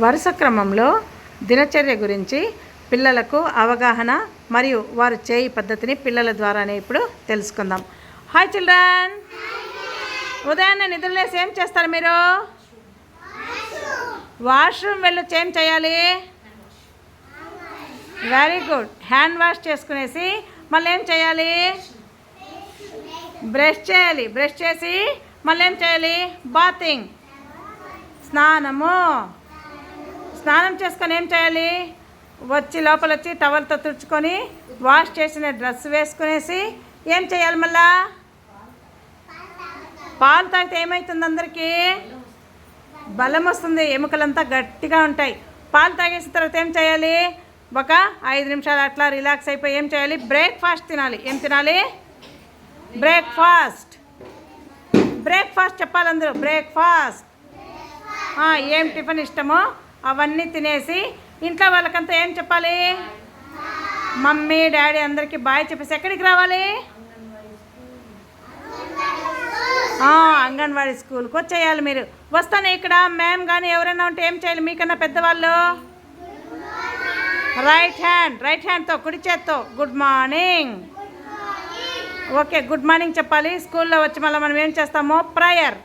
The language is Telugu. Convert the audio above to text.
వరుస క్రమంలో దినచర్య గురించి పిల్లలకు అవగాహన మరియు వారు చేయి పద్ధతిని పిల్లల ద్వారానే ఇప్పుడు తెలుసుకుందాం. హాయ్ చిల్డ్రన్, ఉదయాన్నే నిద్రలేసి ఏం చేస్తారు మీరు? వాష్రూమ్ వెళ్ళొచ్చి ఏం చేయాలి? Very good. హ్యాండ్ వాష్ చేసుకునేసి మళ్ళీ ఏం చేయాలి? బ్రష్ చేయాలి. బ్రష్ చేసి మళ్ళీ ఏం చేయాలి? బాతింగ్, స్నానం చేసుకొని ఏం చేయాలి? వచ్చి లోపల వచ్చి టవల్తో తుడుచుకొని వాష్ చేసిన డ్రెస్ వేసుకునేసి ఏం చేయాలి? మళ్ళా పాలు తాగితే ఏమవుతుంది? అందరికీ బలం వస్తుంది, ఎముకలంతా గట్టిగా ఉంటాయి. పాలు తాగేసిన తర్వాత ఏం చేయాలి? ఒక 5 నిమిషాలు అట్లా రిలాక్స్ అయిపోయి ఏం చేయాలి? బ్రేక్ఫాస్ట్ తినాలి. ఏం తినాలి? బ్రేక్ఫాస్ట్ చెప్పాలి అందరూ. బ్రేక్ఫాస్ట్. ఏం టిఫిన్ ఇష్టమో అవన్నీ తినేసి ఇంట్లో వాళ్ళకంతా ఏం చెప్పాలి? మమ్మీ డాడీ అందరికీ బాయ్ చెప్పేసి ఎక్కడికి రావాలి? అంగన్వాడీ స్కూల్కి వచ్చేయాలి. మీరు వస్తానే ఇక్కడ మ్యామ్ కానీ ఎవరైనా ఉంటే ఏం చేయాలి? మీకన్నా పెద్దవాళ్ళు రైట్ హ్యాండ్తో కుడి చేత్తో good morning. Okay, good morning చెప్పాలి. స్కూల్లో వచ్చి మళ్ళీ మనం ఏం చేస్తామో ప్రేయర్